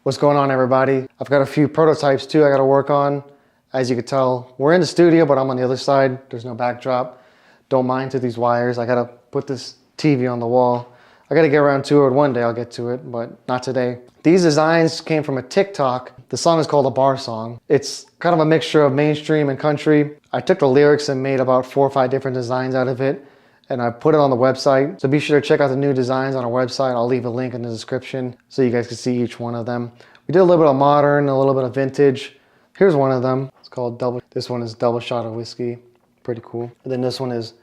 What's going on, everybody? I've got a few prototypes too I gotta work on. As you can tell, we're in the studio, but I'm on the other side. There's no backdrop. Don't mind to these wires. I gotta put this TV on the wall. I gotta get around to it one day. I'll get to it, but not today. These designs came from a TikTok. The song is called a bar song. It's kind of a mixture of mainstream and country. I took the lyrics and made about 4 or 5 different designs out of it, and I put it on the website. So be sure to check out the new designs on our website. I'll leave a link in the description so you guys can see each one of them. We did a little bit of modern, a little bit of vintage. Here's one of them. It's called this one is Double Shot of Whiskey. Pretty cool. And then this one is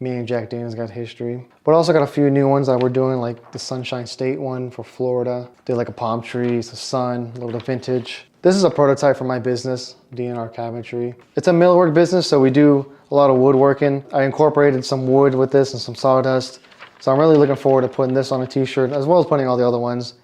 me and Jack Daniels got history. But I also got a few new ones that we're doing, like the Sunshine State one for Florida. Did like a palm tree, it's the sun, a little bit of vintage. This is a prototype for my business, DNR Cabinetry. It's a millwork business, so we do a lot of woodworking. I incorporated some wood with this and some sawdust. So I'm really looking forward to putting this on a t-shirt, as well as putting all the other ones.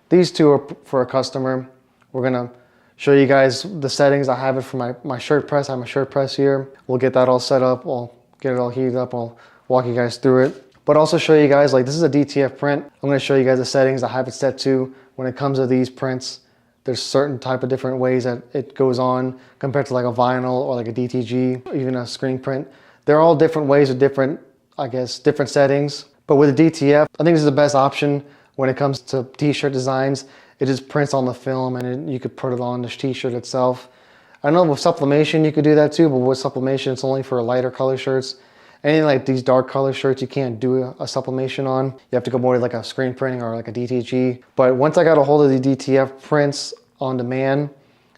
These two are for a customer. We're gonna show you guys the settings. I have it for my shirt press. I have my shirt press here. We'll get that all set up. We'll get it all heated up. I'll walk you guys through it. But also show you guys, like, this is a DTF print. I'm gonna show you guys the settings. I have it set to when it comes to these prints. There's certain type of different ways that it goes on compared to like a vinyl or like a DTG, or even a screen print. They're all different ways with different, I guess, different settings. But with the DTF, I think this is the best option when it comes to t-shirt designs. It just prints on the film and you could put it on the t-shirt itself. I know with sublimation you could do that too, but with sublimation it's only for lighter color shirts. Anything like these dark color shirts you can't do a sublimation on. You have to go more to like a screen printing or like a DTG. But once I got a hold of the DTF prints on demand,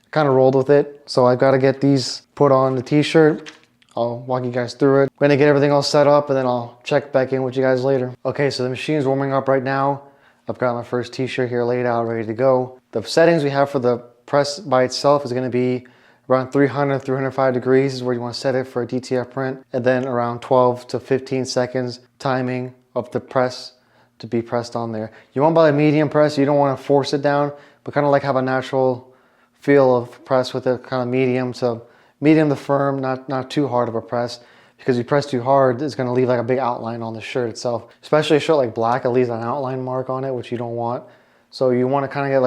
I kind of rolled with it. So I've got to get these put on the t-shirt. I'll walk you guys through it. I'm gonna get everything all set up and then I'll check back in with you guys later. Okay, so the machine's warming up right now. I've got my first t-shirt here laid out, ready to go. The settings we have for the press by itself is gonna be around 300, 305 degrees is where you want to set it for a DTF print. And then around 12 to 15 seconds timing of the press to be pressed on there. You want by a medium press, you don't want to force it down, but kind of like have a natural feel of press with it, kind of medium. So medium to firm, not too hard of a press, because you press too hard, it's gonna leave like a big outline on the shirt itself. Especially a shirt like black, it leaves an outline mark on it, which you don't want. So you want to kind of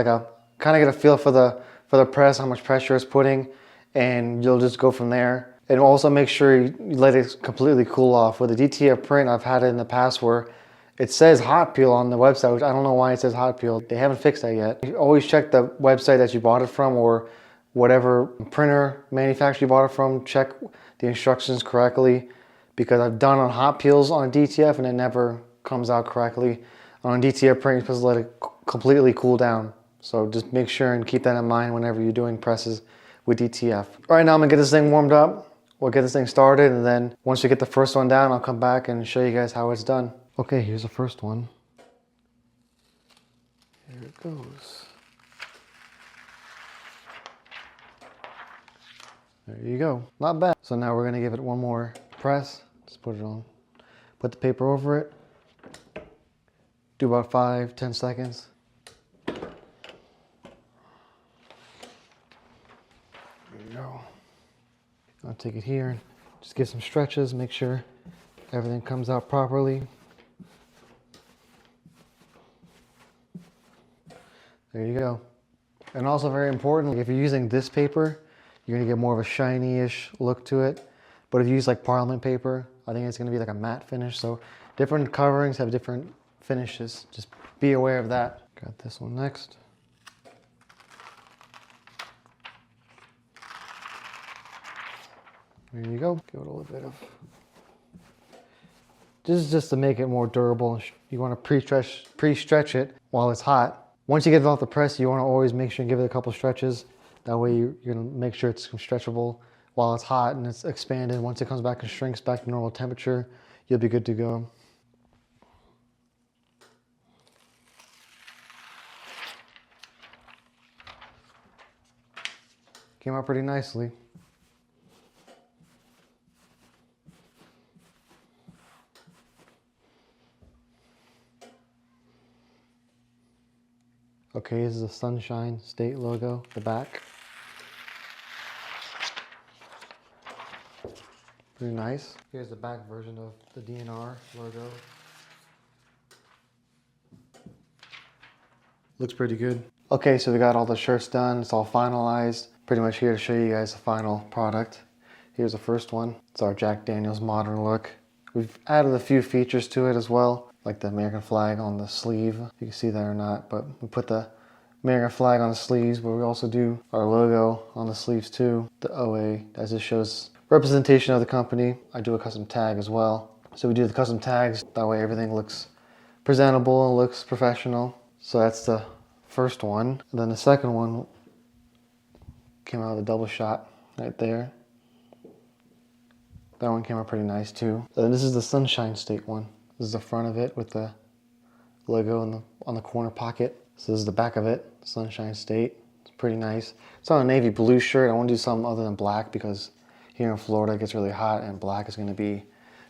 get a feel for the press, how much pressure it's putting, and you'll just go from there. And also make sure you let it completely cool off. With the DTF print, I've had it in the past where it says hot peel on the website, which I don't know why it says hot peel. They haven't fixed that yet. You always check the website that you bought it from, or whatever printer manufacturer you bought it from. Check the instructions correctly, because I've done on hot peels on a DTF and it never comes out correctly. On a DTF print, you're supposed to let it completely cool down. So just make sure and keep that in mind whenever you're doing presses with DTF. All right, now I'm gonna get this thing warmed up. We'll get this thing started, and then once we get the first one down, I'll come back and show you guys how it's done. Okay, here's the first one. Here it goes. There you go, not bad. So now we're gonna give it one more press. Just put it on, put the paper over it. Do about 5-10 seconds. I'll take it here and just give some stretches, make sure everything comes out properly. There you go. And also very important, if you're using this paper, you're gonna get more of a shiny-ish look to it. But if you use like Parliament paper, I think it's gonna be like a matte finish. So different coverings have different finishes. Just be aware of that. Got this one next. There you go. Give it a little bit of. This is just to make it more durable. You want to pre-stretch it while it's hot. Once you get it off the press, you want to always make sure and give it a couple stretches. That way you're going to make sure it's stretchable while it's hot and it's expanded. Once it comes back and shrinks back to normal temperature, you'll be good to go. Came out pretty nicely. Okay, this is the Sunshine State logo, the back. Pretty nice. Here's the back version of the DNR logo. Looks pretty good. Okay, so we got all the shirts done. It's all finalized. Pretty much here to show you guys the final product. Here's the first one. It's our Jack Daniel's modern look. We've added a few features to it as well, like the American flag on the sleeve. If you can see that or not, but we put the American flag on the sleeves, but we also do our logo on the sleeves too. The OA, as it shows representation of the company. I do a custom tag as well. So we do the custom tags, that way everything looks presentable and looks professional. So that's the first one. And then the second one came out with a double shot right there. That one came out pretty nice too. And this is the Sunshine State one. This is the front of it with the logo on the corner pocket. So this is the back of it, Sunshine State. It's pretty nice. It's on a navy blue shirt. I want to do something other than black because here in Florida it gets really hot and black is going to be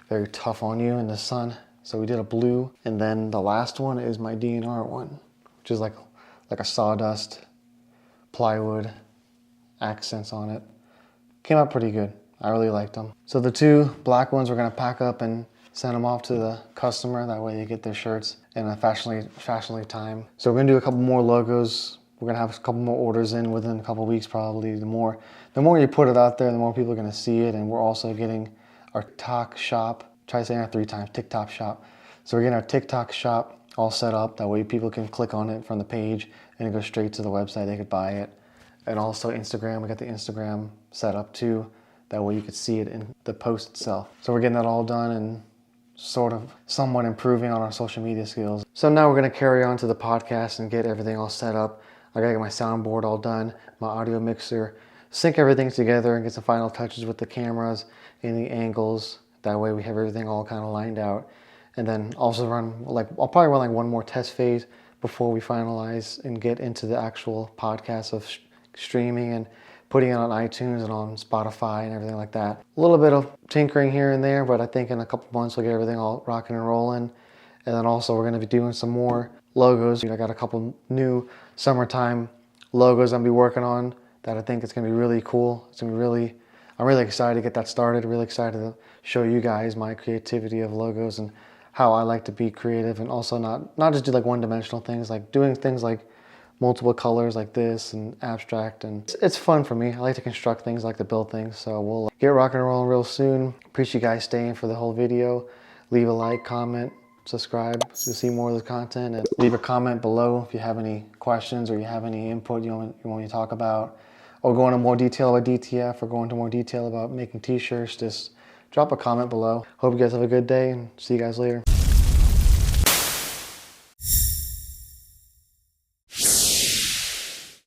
very tough on you in the sun. So we did a blue. And then the last one is my DNR one, which is like a sawdust, plywood, accents on it. Came out pretty good. I really liked them. So the two black ones we're gonna pack up and send them off to the customer. That way they get their shirts in a fashionably time. So we're gonna do a couple more logos. We're gonna have a couple more orders in within a couple weeks probably. The more you put it out there, the more people are gonna see it. And we're also getting our TikTok shop. Try saying that 3 times, TikTok shop. So we're getting our TikTok shop all set up. That way people can click on it from the page and it goes straight to the website. They could buy it. And also Instagram, we got the Instagram set up too. That way you could see it in the post itself. So we're getting that all done and sort of somewhat improving on our social media skills. So now we're gonna carry on to the podcast and get everything all set up. I gotta get my soundboard all done, my audio mixer, sync everything together and get some final touches with the cameras and the angles. That way we have everything all kind of lined out. And then also I'll probably run like one more test phase before we finalize and get into the actual podcast of streaming and putting it on iTunes and on Spotify and everything like that. A little bit of tinkering here and there, but I think in a couple months we'll get everything all rocking and rolling. And then also we're gonna be doing some more logos. I got a couple new summertime logos I'm gonna be working on that I think it's gonna be really cool. I'm really excited to get that started. Really excited to show you guys my creativity of logos and how I like to be creative, and also not just do like one-dimensional things, like doing things like multiple colors like this and abstract, and it's fun for me. I like to construct things, I like to build things, so we'll get rocking and rolling real soon. Appreciate you guys staying for the whole video. Leave a like, comment, subscribe to see more of the content, and leave a comment below if you have any questions or you have any input you want me to talk about, or go into more detail about DTF, or go into more detail about making t-shirts. Just drop a comment below. Hope you guys have a good day and see you guys later.